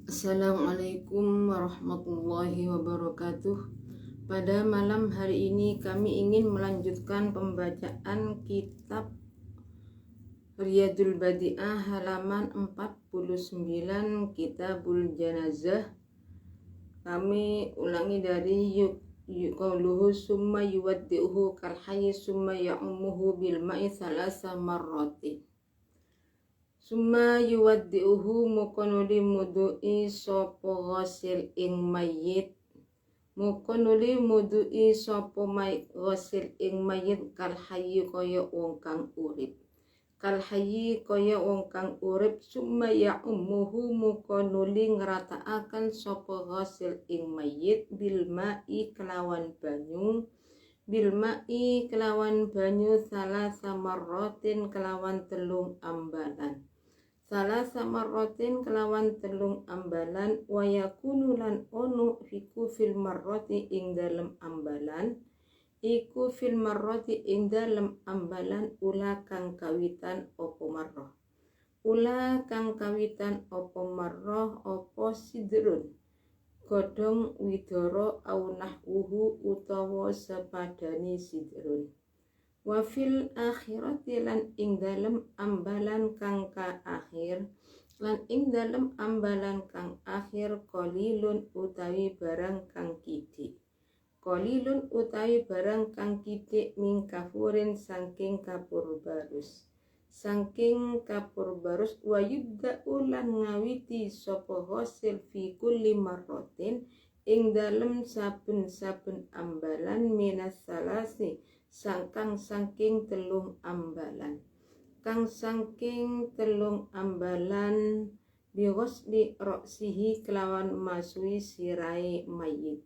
Assalamualaikum warahmatullahi wabarakatuh. Pada malam hari ini kami ingin melanjutkan pembacaan kitab Riyadul Badi'ah halaman 49 Kitabul Janazah. Kami ulangi dari qauluhu summa yuwaddi'uhu kal hayy summa ya'umuhu bil ma'i thalasa marratin. Summa yuwaddi'uhu mukonuli mudu'i sopo ghasil ing mayit. Mukonuli mudu'i sopo ghasil ing mayit kal hayy kaya wong kang urip. Kal hayy kaya wong kang urip. Summa ya'umuhu mukonuli ngrataaken sopo ghasil ing mayit bil ma'i kelawan banyu. Bil ma'i kelawan banyu thalasa marratin kelawan telung ambalan. Salasa marratin kelawan telung ambalan. Wa yakunu lan ono fiku fil marrati ing dalem ambalan. Iku fil marrati ing dalem ambalan ula kang kawitan opo marrah. Ula kang kawitan opo marrah opo sidrun godhong widara au nahwuhu utawa sepadani sidrun. Wa fil akhirati lan ing dalem ambalan kang ka akhir. Lan ing dalem ambalan kang akhir qalilun utawi barang kang kidik. Qalilun utawi barang kang kidik min kafurin saking kapur barus. Saking kapur barus wa yubda'u lan ngawiti sapa ghasil fi kulli marratin ing dalem saben-saben ambalan minas salasi saking telung ambalan. Kang saking telung ambalan bighusli roksihi kelawan masui sirai mayit.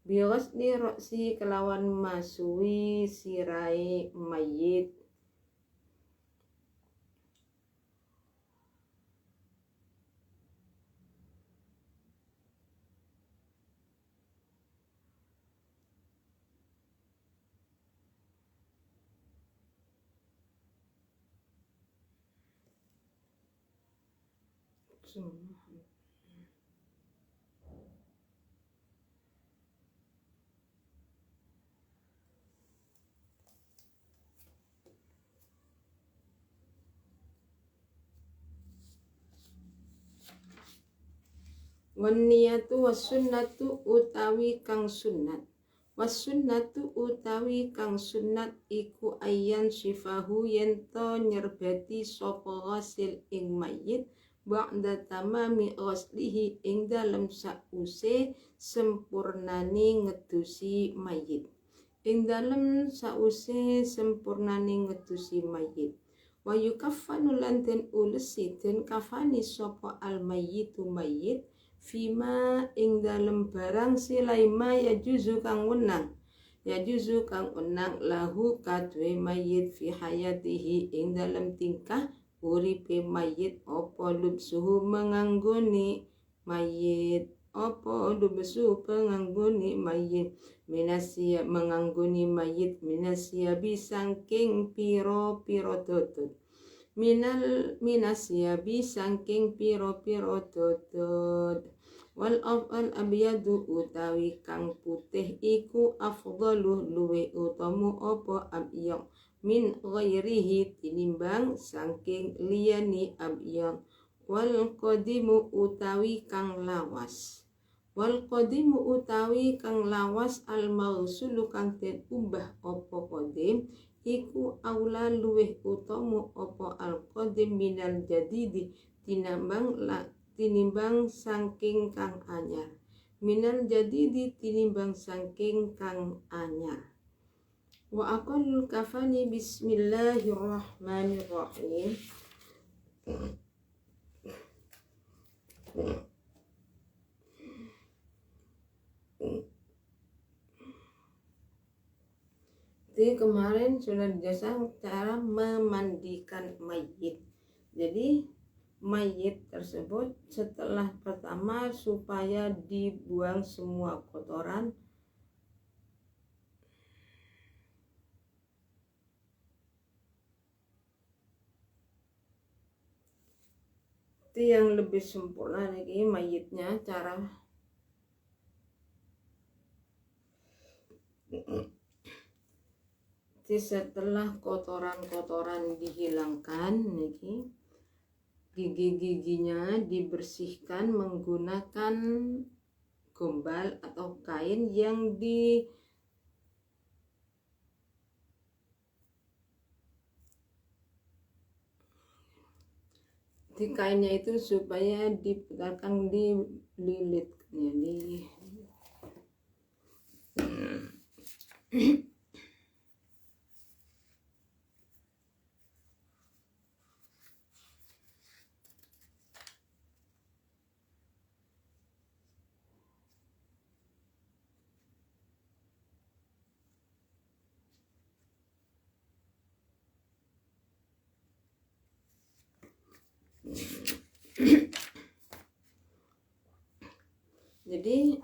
Bighusli roksihi kelawan masui sirai mayit. Waniyatu wasunnatu utawi kang sunnat. Wasunnatu utawi kang sunnat iku ayan sifahu yento nyerbeti sapa ghasil ing mayit ba'da tamami ghaslihi ing dalem sause sempurnani ngedusi mayit. Ing dalem sause sempurnani ngedusi mayit. Wa yukaffanu lan den ulesi den kafani sapa al mayyitu mayit fima ing dalem barang silaima ya juzu kang wenang lahu kadwe mayit fi hayatihi ing dalem tingkah uripe mayit apa lubsuhu menganggoni mayit minasia menganggoni mayit minasiabi sangking piro-piro dodot minasiabi sangking piro-piro dodot. Wal abyadu utawi kang putih iku afdalu luwe utamu apa abyad min ghairihi tinimbang sangking liyani abyad. Wal qadimu utawi kang lawas. Wal qadimu utawi kang lawas al maghsulu kang den umbah apa qadim iku aula luweh utamu apa al qadim minal jadidi tinimbang saking kang anyar. Minal jadidi tinimbang saking kang anyar. Wa aqallul kafani bismillahirrahmanirrahim. Jadi kemarin sudah dijelaskan cara memandikan mayit. Jadi mayit tersebut setelah pertama supaya dibuang semua kotoran, Itu yang lebih sempurna lagi mayitnya cara setelah kotoran-kotoran dihilangkan niki, gigi-giginya dibersihkan menggunakan gombal atau kain yang di kainnya itu supaya diputarkan dililit ya, jadi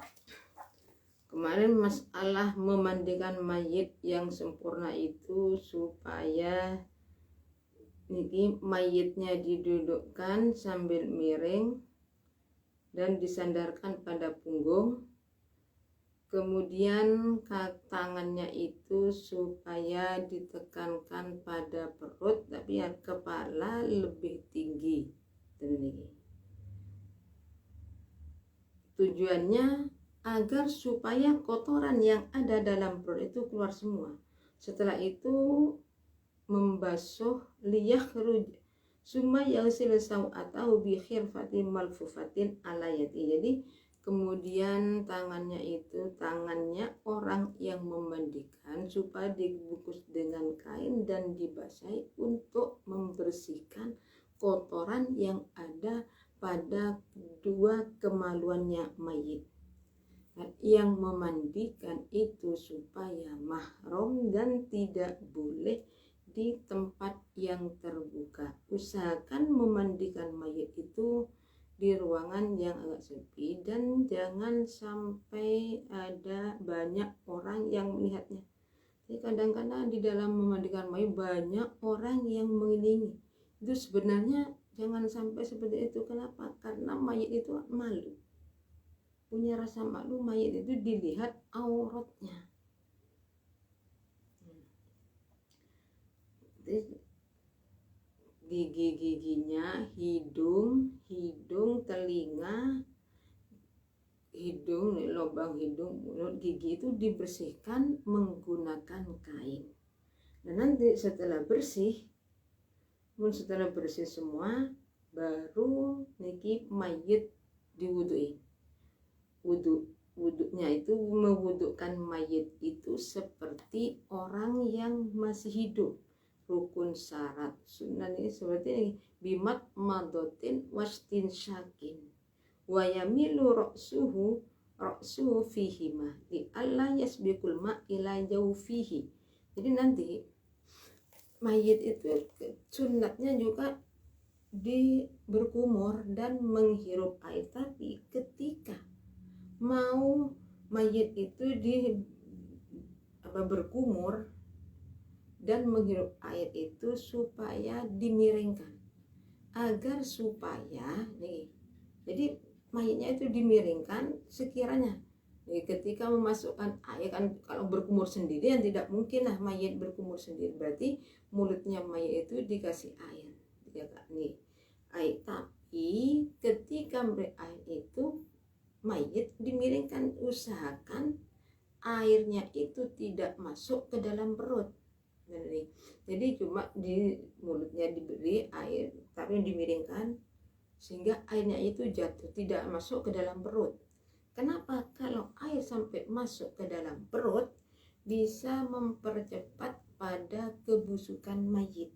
kemarin masalah memandikan mayit yang sempurna itu supaya niki mayitnya didudukkan sambil miring dan disandarkan pada punggung, kemudian tangannya itu supaya ditekankan pada perut tapi kepala lebih tinggi. Tujuannya agar supaya kotoran yang ada dalam perut itu keluar semua. Setelah itu membasuh liyakhruj summa yaghsilu sawatahu bi khirfatin malfufatin alayati. Jadi kemudian tangannya orang yang memandikan supaya dibungkus dengan kain dan dibasahi untuk membersihkan kotoran yang ada pada dua kemaluannya mayit. Yang memandikan itu supaya mahram dan tidak boleh di tempat yang terbuka. Usahakan memandikan mayit itu di ruangan yang agak sepi dan jangan sampai ada banyak orang yang melihatnya. Jadi kadang-kadang di dalam memandikan mayit banyak orang yang mengelilingi. Itu sebenarnya jangan sampai seperti itu. Kenapa? Karena mayit itu malu, punya rasa malu. Mayit itu dilihat auratnya. Gigi-giginya, hidung, telinga, lubang hidung, mulut, gigi itu dibersihkan menggunakan kain. Dan nanti setelah bersih semua, baru niki mayit diwudu'i. Wuduknya itu mewudukkan mayit itu seperti orang yang masih hidup. Rukun syarat sunnah ini seperti ini: bimat madotin wastin syakin wayamilu roksuhu fihima li alla yasbiqul ma ila jaufihi. Jadi nanti mayit itu sunnatnya juga berkumur dan menghirup air, tapi ketika mau mayit itu berkumur dan menghirup air itu supaya dimiringkan, agar supaya jadi mayitnya itu dimiringkan sekiranya ketika memasukkan air, kan kalau berkumur sendiri yang tidak mungkin lah mayit berkumur sendiri, berarti mulutnya mayit itu dikasih air, air. Tapi ketika air itu mayit dimiringkan, usahakan airnya itu tidak masuk ke dalam perut. Jadi cuma di mulutnya diberi air tapi dimiringkan sehingga airnya itu jatuh, tidak masuk ke dalam perut. Kenapa? Kalau air sampai masuk ke dalam perut bisa mempercepat pada kebusukan mayit,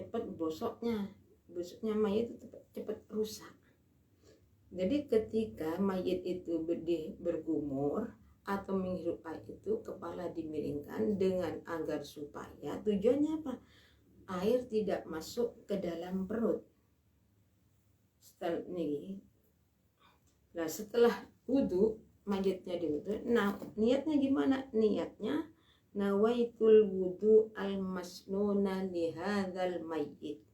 cepat busuknya mayit itu cepat rusak. Jadi ketika mayit itu berkumur atau menghirup air itu, kepala dimiringkan dengan agar supaya tujuannya apa? Air tidak masuk ke dalam perut. Setelah wudu, mayitnya diwudu. Nah, niatnya gimana? Niatnya nawaitul wudu al masnuna li hadzal mayyit.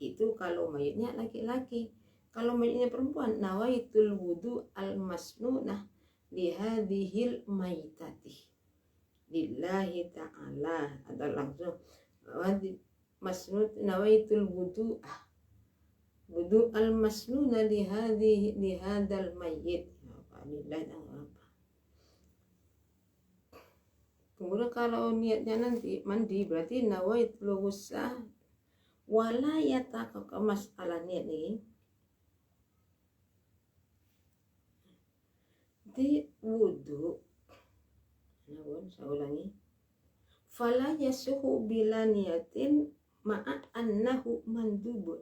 itu kalau mayitnya laki-laki. Kalau mayitnya perempuan, nawaitul wudu al masnunah lihadhil maitati lillahi ta'ala, atau langsung masnun nawaitul wudu al masnunah lihadhal mayit lillahi ta'ala. Kemudian kalau niatnya nanti mandi berarti nawaitul ghusl wala yataqaq, masalah niat nih di wudu. Saya ulangi. Fala yasuhu bila niatin ma'a annahu mandubun.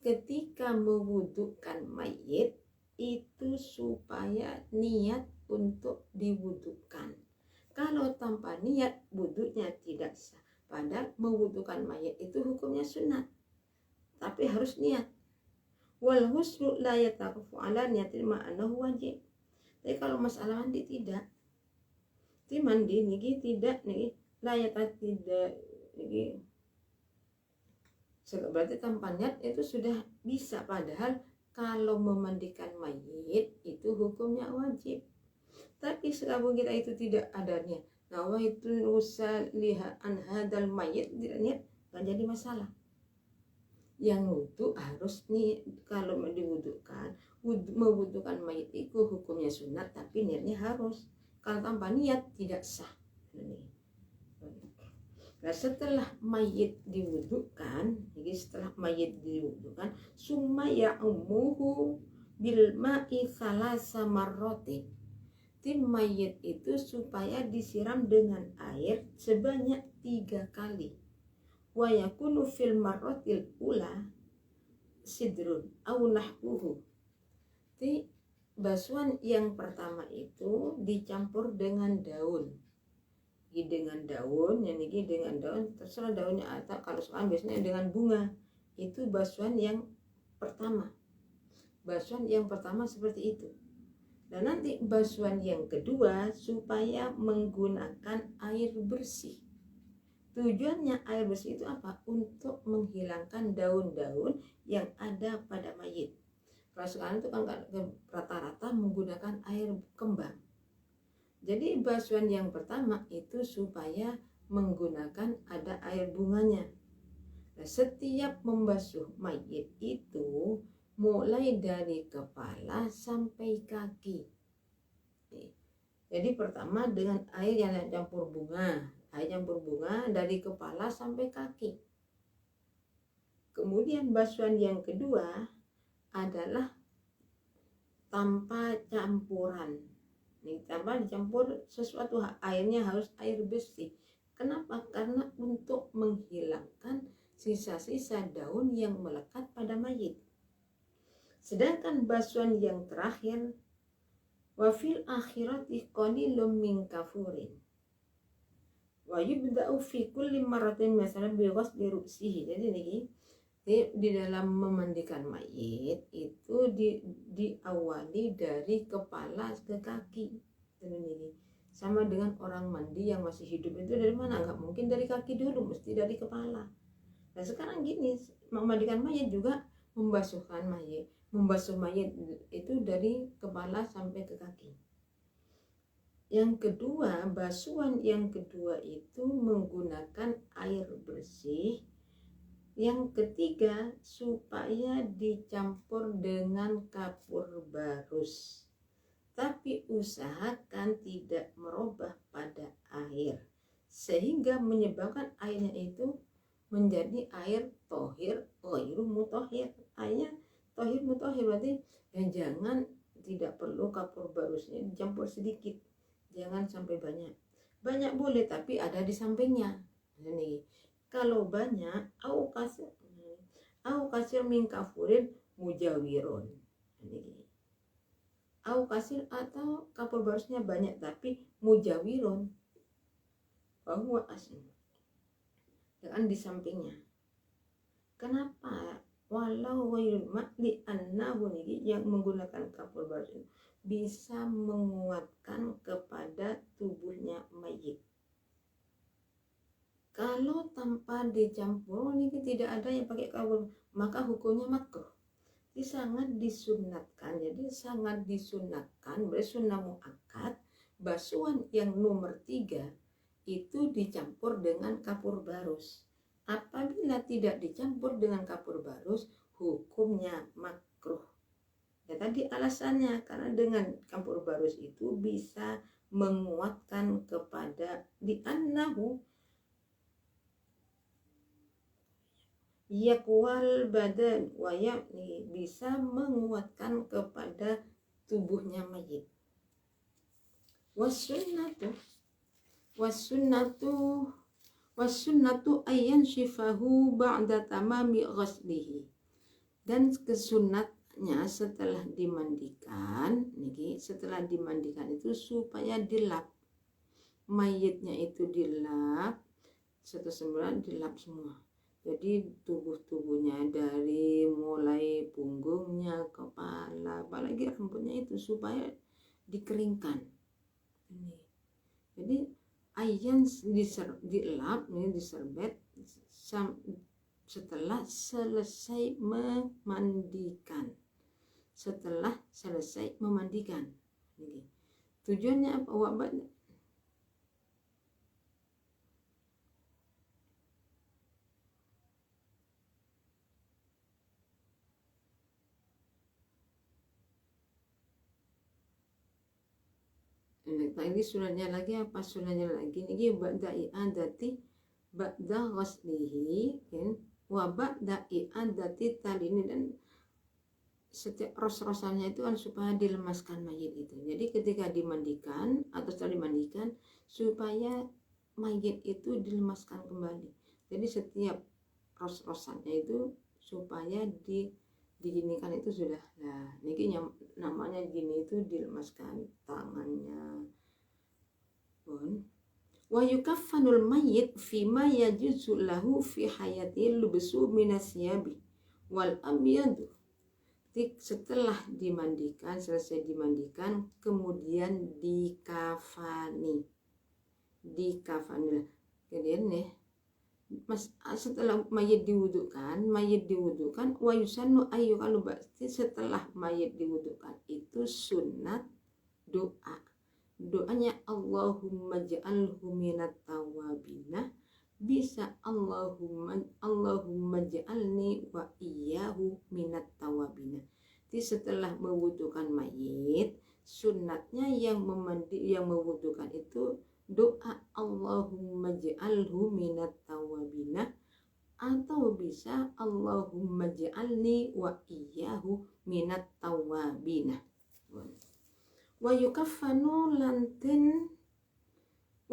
Ketika mewudukan mayit itu supaya niat untuk diwudukan. Kalau tanpa niat wudunya tidak sah. Padahal mewudukan mayit itu hukumnya sunat, tapi harus niat. Wal huslu la yataqafu ala niatin ma'anahu wajib. Tapi kalau masalah mandi tidak. Di mandi niki tidak niki layak tidak niki. Berarti tanpa niat itu sudah bisa, padahal kalau memandikan mayit itu hukumnya wajib. Tapi sekalipun kita itu tidak ada niat, nawaitul usaliha an hadal mayit, tidak niat, nggak jadi masalah. Yang wudu harus nih, kalau diwudukan, mewudukan mayit itu hukumnya sunat, tapi niatnya harus. Kalau tanpa niat tidak sah. Nah, setelah mayit diwudukan, jadi setelah mayit diwudukan, summa ya'umuhu bil ma'i salasa marrotin. Tim mayit itu supaya disiram dengan air sebanyak 3 kali. Wa yakunu fil marrotil ula sidrun au nahwuhu. Di basuhan yang pertama itu dicampur dengan daun. Dengan daun, yang ini dengan daun, terserah daunnya, atau kalau sekarang biasanya dengan bunga. Itu basuhan yang pertama. Basuhan yang pertama seperti itu. Dan nanti basuhan yang kedua supaya menggunakan air bersih. Tujuannya air bersih itu apa? Untuk menghilangkan daun-daun yang ada pada mayit. Kalau sekarang itu kan rata-rata menggunakan air kembang. Jadi basuhan yang pertama itu supaya menggunakan ada air bunganya. Nah, setiap membasuh mayit itu mulai dari kepala sampai kaki. Jadi pertama dengan air yang campur bunga, air campur bunga dari kepala sampai kaki. Kemudian basuhan yang kedua adalah tanpa campuran. Ini tanpa dicampur sesuatu, airnya harus air bersih. Kenapa? Karena untuk menghilangkan sisa-sisa daun yang melekat pada mayit. Sedangkan basuhan yang terakhir, wa fil akhirati qalilum min kafurin wa yubda'u fi kulli maratin masalan bi ghusli ru'sihi. Jadi ini di dalam memandikan mayit itu diawali dari kepala ke kaki. Ini sama dengan orang mandi yang masih hidup itu dari mana? Nggak mungkin dari kaki dulu, mesti dari kepala. Nah sekarang gini, memandikan mayit juga membasuhkan mayit. Membasuh mayit itu dari kepala sampai ke kaki. Yang kedua, basuhan yang kedua itu menggunakan air bersih. Yang ketiga, supaya dicampur dengan kapur barus. Tapi usahakan tidak merubah pada air, sehingga menyebabkan airnya itu menjadi air tohir, ghairu mutahhir. Airnya tohir mutahhir berarti jangan, tidak perlu kapur barusnya, dicampur sedikit, jangan sampai banyak. Banyak boleh tapi ada di sampingnya. Ini kalau banyak au kasir min kafurin mujawirun. Ini au kasir atau kapur barusnya banyak tapi mujawirun bahwa asli dengan di sampingnya. Kenapa? Walau ghairul ma'li annahu yang menggunakan kapur barus bisa menguatkan kepada tubuhnya mayit. Kalau tanpa dicampur ini tidak ada yang pakai kabur, maka hukumnya makruh. Ini sangat disunatkan. Jadi sangat disunatkan, bersunnah muakkad, basuhan yang nomor 3 itu dicampur dengan kapur barus. Apabila tidak dicampur dengan kapur barus, hukumnya makruh. Ya tadi alasannya, karena dengan kapur barus itu bisa menguatkan kepada li'annahu yakwal badan wa yakni, bisa menguatkan kepada tubuhnya mayit. Wasunnatu ayyan syifahu ba'da tamami ghaslihi. Dan kesunatnya setelah dimandikan, itu supaya dilap mayitnya, itu dilap satu sembilan, dilap semua. Jadi tubuhnya dari mulai punggungnya, kepala, apalagi rambutnya itu supaya dikeringkan. Ini. Jadi ayam dilap, ini diserbet setelah selesai memandikan. Ini. Tujuannya apa? Wabah. Ini sunatnya lagi apa? Sunatnya lagi ini ba'da i'adati ba'da ghaslihi wa ba'da i'adati talini, dan setiap ros-rosannya itu kan supaya dilemaskan mayit itu. Jadi ketika dimandikan atau setelah dimandikan supaya mayit itu dilemaskan kembali. Jadi setiap ros-rosannya itu supaya diginikan itu sudah. Nah, ini namanya gini itu dilemaskan tangannya. Pun wa yukaffanul mayyit fima yajuzu lahu fi hayati lubsu minasyabi wal abyadu. Setelah selesai dimandikan, kemudian dikafani. Kemudian nih, setelah mayit diwudukan, wa yusannu ayu, kalau berarti setelah mayit diwudukan itu sunat doanya Allahumma ja'alhu minat tawabina, bisa Allahumma ja'alni wa iyyahu minat tawabina. Jadi setelah mewudukan mayit, sunatnya yang mewudukan itu doa Allahumma ja'alhu minat tawabina, atau bisa Allahumma ja'alni wa iyyahu minat tawabina. Wa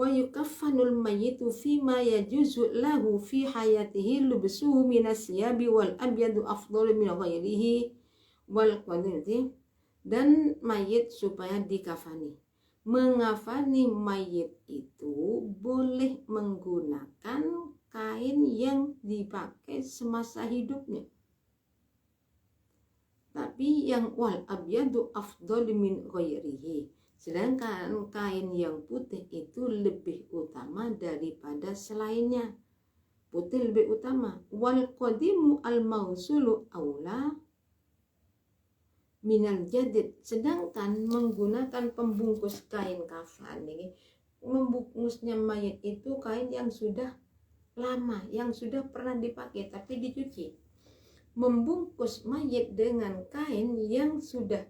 yukaffanul mayyitu fima yajuzu lahu fi hayatihi lubsuhu minasyabi wal abyadu afdalu min ghairihi wal qadiri. Dan mayit supaya dikafani. Mengafani mayit itu boleh menggunakan kain yang dipakai semasa hidupnya. Tapi yang wal abyadu afdalu min ghairihi, sedangkan kain yang putih itu lebih utama daripada selainnya. Putih lebih utama. Wal qadimu al mausulu aula minal jadid, sedangkan menggunakan pembungkus kain kafan ini, membungkusnya mayat itu kain yang sudah lama, yang sudah pernah dipakai tapi dicuci. Membungkus mayat dengan kain yang sudah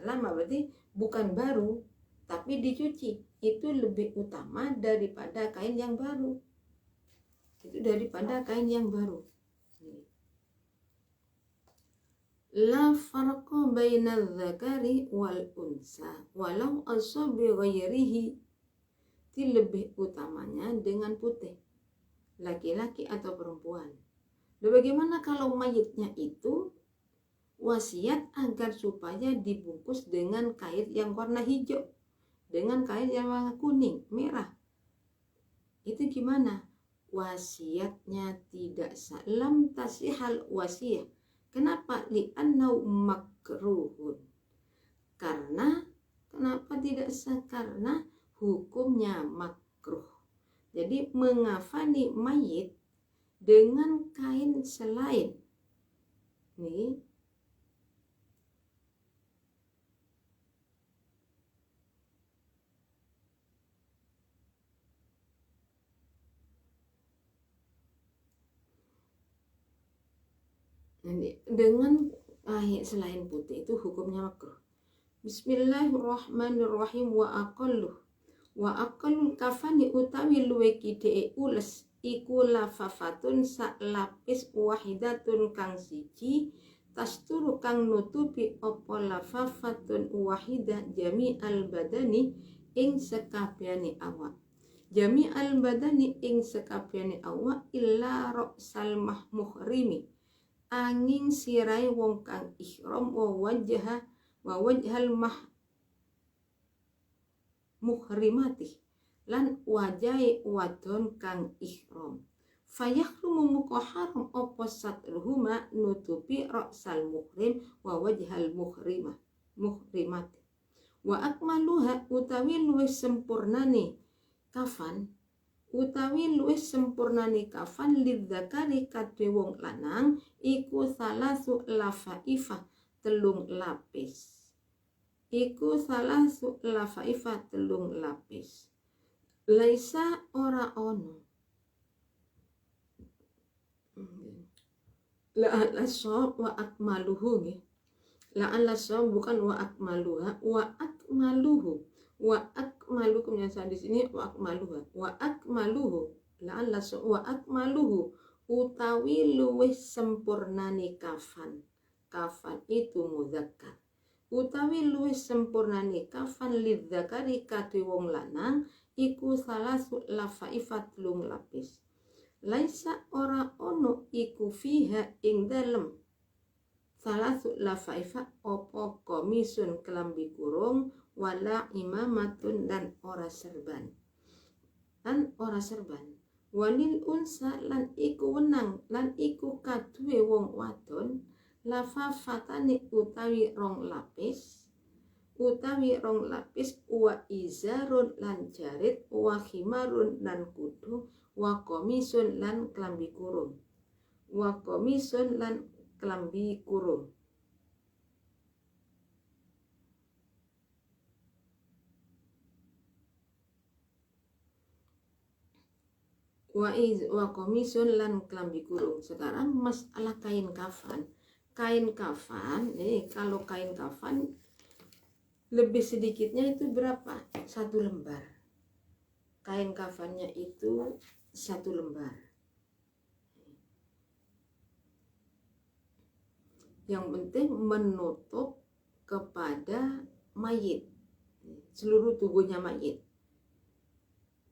lama, berarti bukan baru tapi dicuci, itu lebih utama daripada kain yang baru. La farqa bainal dzakari wal unsa walau asabi ghairihi. Itu lebih utamanya dengan putih, laki-laki atau perempuan. Dan bagaimana kalau mayitnya itu wasiat agar supaya dibungkus dengan kain yang warna hijau, dengan kain yang warna kuning, merah. Itu gimana? Wasiatnya tidak lam tasihal wasiyah. Kenapa? Li'annau makruhun. Kenapa tidak sah? Karena hukumnya makruh. Jadi mengafani mayit dengan kain selain nih dengan selain putih itu hukumnya makruh. Bismillahirrahmanirrahim. Wa aqallul kafani utawi luwe kidee ules iku lafafatun sak lapis wahidatun kang siji tasturu kang nutupi apa lafafatun wahidah jami al badani ing sekabehane awak. Jami al badani ing sekabehane awak illa ra'sal muhrimi angin sirai wong kang ihram wa wajhal muhrimati lan wajahe wadon kang ihram. Fayahrumu muka haram apa satruhuma nutupi ra'sal muhrim wa wajhal muhrimati. Wa akmaluha utawi luwih sempurnane kafan lidzakari kadhe wong lanang iku salasu lafaifa telung lapis. Laisa ora ono la'alla wa akmaluhu nggih. La'alla bukan wa akmaluha, wa akmaluhu kemudian di sini wa akmaluhu la'alla wa akmaluhu utawi luwih sempurnane kafan itu mudzakkar utawi luwih sempurnane kafan lidzakari kadhe wong lanang iku salasu lafaifat lung lapis. Laisa ora ono iku fiha ing dalem salasu lafaifa opo komisun kelambi kurung wala imamatun dan ora serban walil unsa lan iku wenang lan iku kaduwe wong wadon lafafatane utawi rong lapis wa izarun lan jarit wa khimarun lan kudu wa komisun lan kelambi kurung wa komisun lan kelambi kurung. Sekarang masalah kain kafan nih, kalau kain kafan lebih sedikitnya itu berapa? 1 lembar. Kain kafannya itu 1 lembar. Yang penting menutup kepada mayit, seluruh tubuhnya mayit.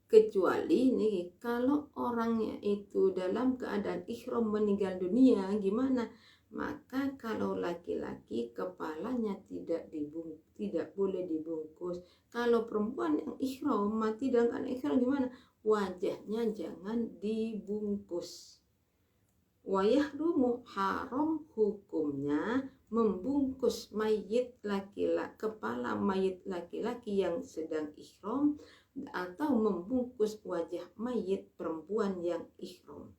Kecuali nih kalau orangnya itu dalam keadaan ihram meninggal dunia, gimana? Maka kalau laki-laki kepalanya tidak boleh dibungkus. Kalau perempuan yang ihram mati dengan ihram gimana? Wajahnya jangan dibungkus. Wayahrumu haram hukumnya membungkus mayit laki-laki, kepala mayit laki-laki yang sedang ihram atau membungkus wajah mayit perempuan yang ihram.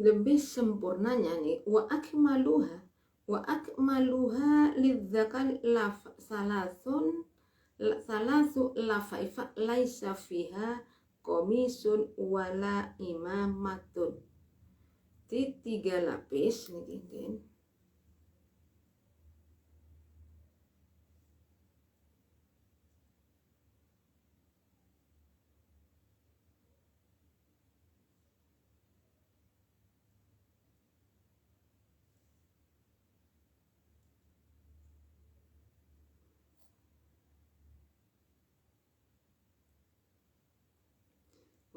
Lebih sempurnanya nih wa akmaluha lidzakari salasu lafaifa laisa fiha komisun wala imamatun. 3 lapis nih.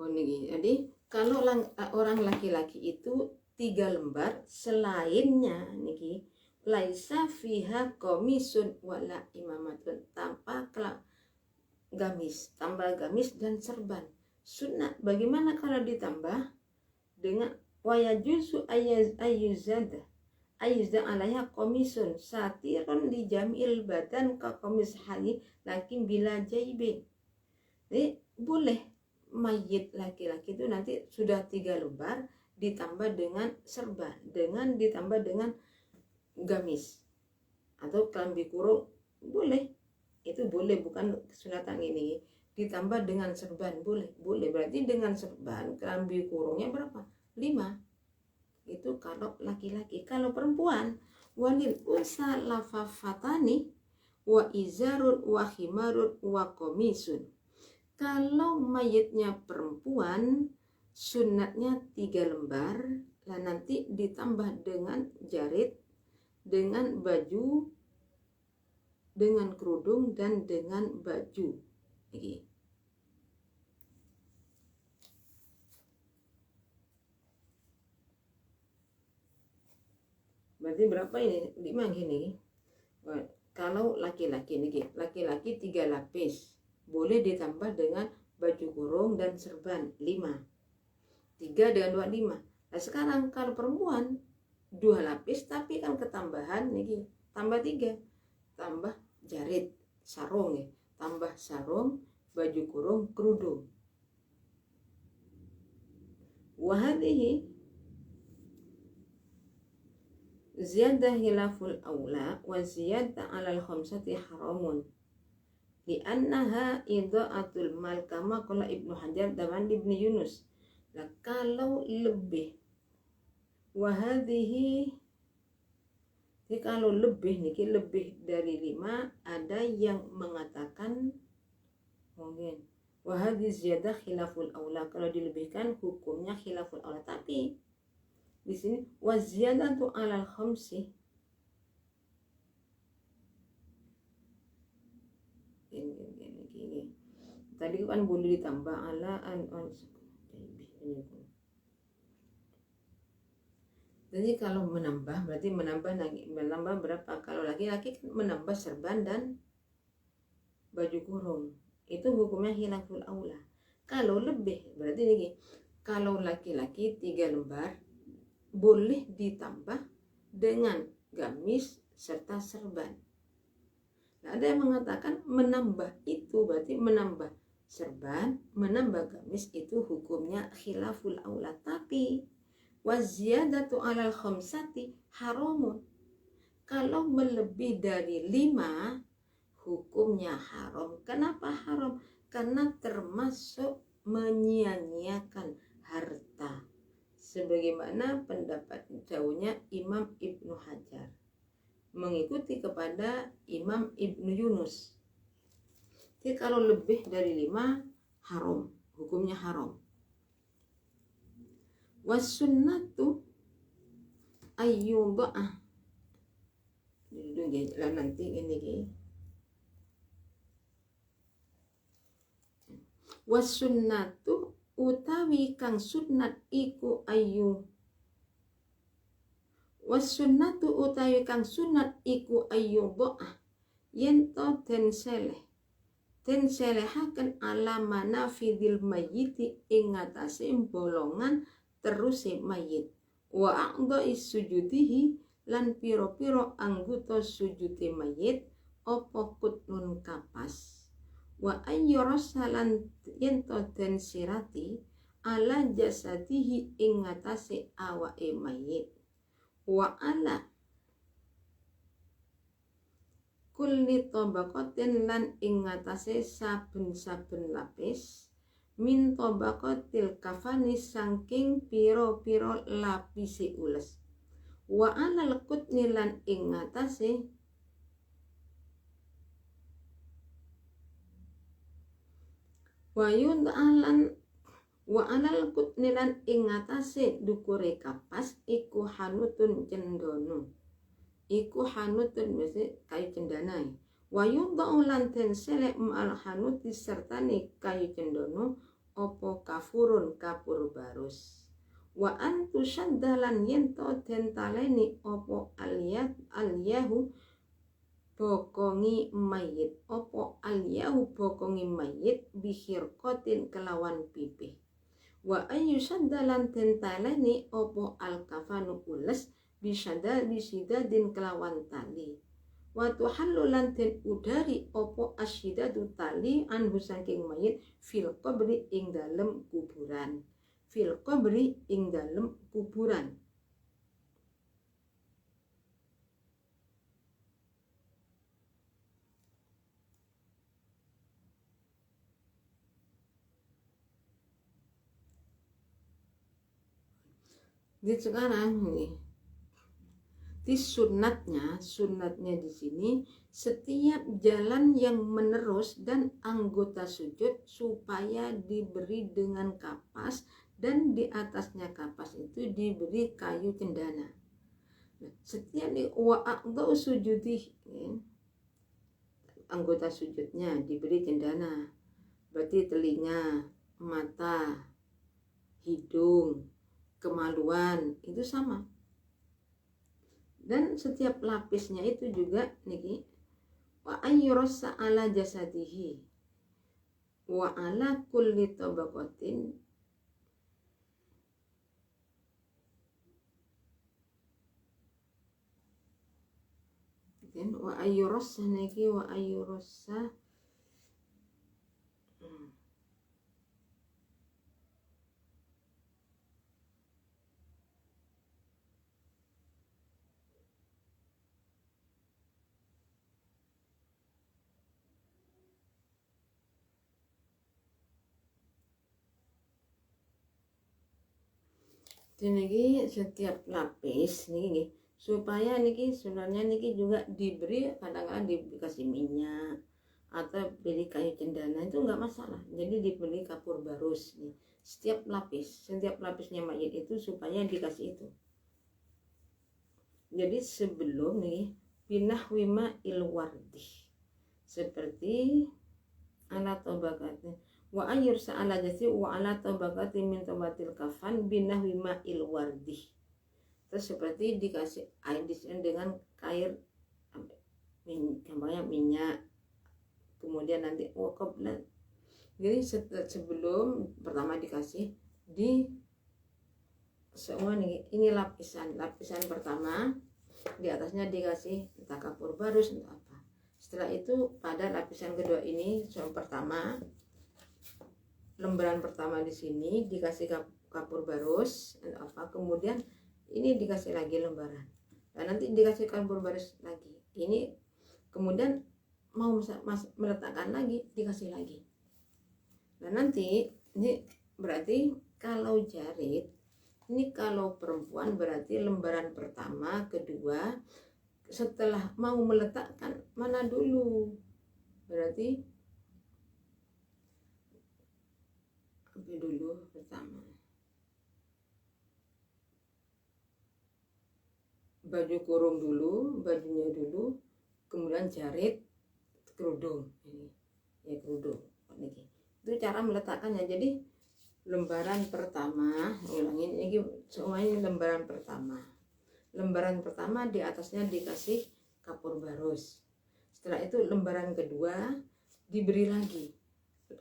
Jadi kalau orang laki-laki itu 3 lembar, selainnya niki laisa fiha komisun wala imamatun, tanpa gamis dan serban. Sunnah. Bagaimana kalau ditambah dengan wa yajuzu ayyuzada alaiha komisun satirun li jamil badan ka komis hali lakin bila jaibin. Jadi boleh mayit laki-laki itu nanti sudah 3 lembar ditambah dengan serban, ditambah dengan gamis atau kelambi kurung, boleh. Itu boleh, bukan kesunatan ini. Ditambah dengan serban boleh. Berarti dengan serban kelambi kurungnya berapa? 5. Itu kalau laki-laki. Kalau perempuan, walil unsa lafafatani wa izarun wa khimarun wa komisun. Kalau mayitnya perempuan, sunatnya 3 lembar, lah nanti ditambah dengan jarit, dengan baju, dengan kerudung, dan dengan baju. Ini. Berarti berapa ini? 5 gini. Kalau laki-laki nih, laki-laki 3 lapis, boleh ditambah dengan baju kurung dan serban 5. 3 dengan 2 5. Nah sekarang kalau perempuan 2 lapis tapi kan ketambahan nih, tambah 3, tambah jarit, sarung ya, tambah sarung, baju kurung, kerudung. Wahadihi ziyadah hilaful awla wa ziyadah alal khamsati haramun li'annaha idha'atul mal kama qala Ibnu Hajar dan Ibnu Yunus. Nah, kalau lebih wahadihi, jadi kalau lebih nih, lebih dari 5, ada yang mengatakan mungkin wahadi ziyadah khilaful aula, kalau dilebihkan hukumnya khilaful aula. Tapi di sini waziyadatu alal khamsi, ini tadi kan boleh ditambah ala an. Jadi kalau menambah berarti menambah berapa? Kalau laki-laki menambah serban dan baju kurung, itu hukumnya khilaful aula. Kalau lebih berarti ini, kalau laki-laki 3 lembar boleh ditambah dengan gamis serta serban. Nah, ada yang mengatakan menambah itu berarti menambah serban, menambah gamis, itu hukumnya khilaful aula. Tapi waziyadatu alal khamsati haramun, kalau melebih dari 5 hukumnya haram. Kenapa haram? Karena termasuk menyia-nyiakan harta, sebagaimana pendapat jauhnya Imam Ibnu Hajar mengikuti kepada Imam Ibnu Yunus. Jadi kalau lebih dari 5 haram, hukumnya haram. Wasunnatu ayyuba'ah, nanti ini wasunnatu utawi kang sunnat iku ayu, wasunnatu utawi kang sunat iku ayyuba'ah, yento den selehaken ala manafidil mayyiti ing ngatasé bolongan teruse mayit, wa a'dha'i sujudihi lan piro-piro anggota sujude mayit apa kutnun kapas, wa ayyurasalan yento den sirati ala jasadihi ing ngatasé awake mayit, wa ala kulli tabaqatin lan ing ngatasé saben-saben lapis min tabaqatil kafani saking piro-piro lapisi ules, wa alal qutni lan ing ngatasé wa alal qutni lan ing ngatasé dukure kapas iku hanutun cendana, iku hanutun mesti kayu cendana. Wa yudha'u lan den selek ma'al hanuti sertane kayu cendana apa kafurun kapur barus, wa antu syaddalan yento den taleni apa aliyahu bokongi mayit, apa aliyahu bokongi mayit bihir kotin kelawan pipih, Wa ayyusadda lan tentalani opo al kafanu ules bisidadin kelawan tali. Wa tuhallu lan den udari opo asyidadu tali anhu saking mayit fil qabri ing dalem kuburan. Fil qabri ing dalem kuburan. Jadi sekarang nih, di sunatnya di sini setiap jalan yang menerus dan anggota sujud supaya diberi dengan kapas dan di atasnya kapas itu diberi kayu cendana. Nah, setiap di wa'a'dau sujudi, anggota sujudnya diberi cendana, berarti telinga, mata, hidung, kemaluan itu sama. Dan setiap lapisnya itu juga niki wa ayyurassa ala jasadihi wa ala kulli tabaqatin dan wa ayyurassa niki wa ayyurassa niki setiap lapis niki supaya niki sebenarnya niki juga diberi, kadang-kadang dikasih minyak atau beri kayu cendana itu enggak masalah. Jadi diberi kapur barus nih. Setiap lapisnya mayit itu supaya dikasih itu. Jadi sebelum nih binahwima ilwardi seperti ala tabaqatnya wa ayyur sa'ala jasi wa ala tabaqati min tabatil kafan binahwima ilwardi. Terus seperti dikasih air dengan air minyak, kemudian nanti qabla. Jadi sebelum pertama dikasih di semua nih, ini lapisan pertama, di atasnya dikasih entah kapur barus entah apa. Setelah itu pada lapisan kedua ini pertama, lembaran pertama di sini dikasih kapur barus entah apa, kemudian ini dikasih lagi lembaran, dan nanti dikasih kapur barus lagi. Ini kemudian mau meletakkan lagi dikasih lagi. Dan nanti ini berarti kalau jarit ini kalau perempuan berarti lembaran pertama, kedua, setelah mau meletakkan mana dulu, berarti apa dulu pertama, baju kurung dulu, bajunya dulu, kemudian jarit, kerudung ini ya, kerudung ini. Itu cara meletakkannya. Jadi lembaran pertama, ulangin ini semuanya lembaran pertama. Lembaran pertama di atasnya dikasih kapur barus. Setelah itu lembaran kedua diberi lagi.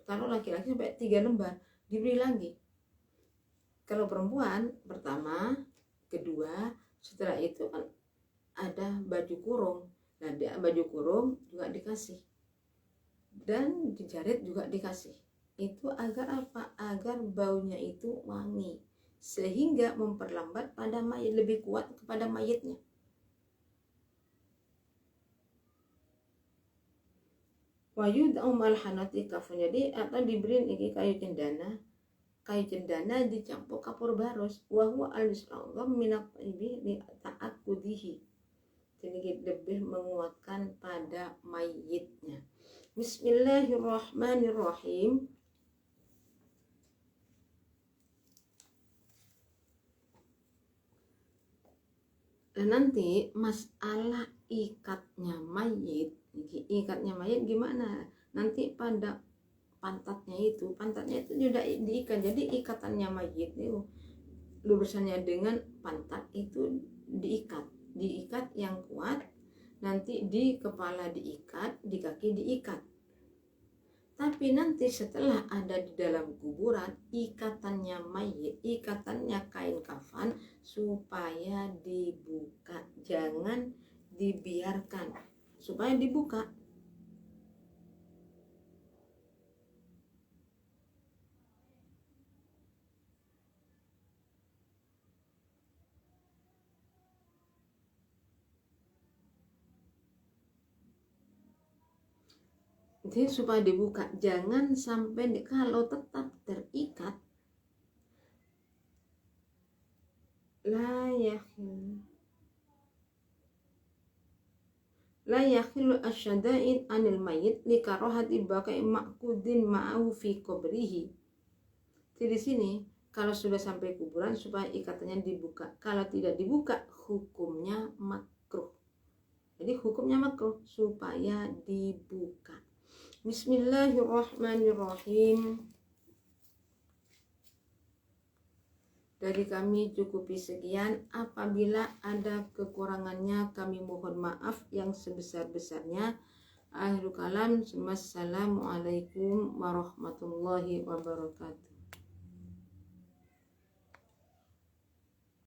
Kalau laki-laki sampai 3 lembar diberi lagi. Kalau perempuan pertama, kedua, setelah itu kan ada baju kurung. Nah, baju kurung juga dikasih. Dan dijarit juga dikasih. Itu agar apa? Agar baunya itu wangi, sehingga memperlambat pada mayit, lebih kuat kepada mayitnya. Wayud'u malhanati kafun, jadi atau diberi ini kayu cendana dicampur kapur barus. Wa huwa al-islam minat ibi li ta'akudihi, jadi lebih menguatkan pada mayitnya. Bismillahirrahmanirrahim. Dan nanti masalah ikatnya mayit gimana? Nanti pada pantatnya itu juga diikat. Jadi ikatannya mayit itu lurusannya dengan pantat itu diikat yang kuat. Nanti di kepala diikat, di kaki diikat. Tapi nanti setelah ada di dalam kuburan, ikatannya mayit, ikatannya kain kafan supaya dibuka, jangan dibiarkan, supaya dibuka. Jadi supaya dibuka, jangan sampai kalau tetap terikat la yakhilu asyadain anil mayit likarohati bakai ma'kudin ma'ahu fi qabrihi. Jadi di sini kalau sudah sampai kuburan supaya ikatannya dibuka. Kalau tidak dibuka hukumnya makruh. Jadi hukumnya makruh supaya dibuka. Bismillahirrahmanirrahim. Dari kami cukupi sekian. Apabila ada kekurangannya kami mohon maaf yang sebesar-besarnya. Akhirul kalam. Wassalamualaikum warahmatullahi wabarakatuh.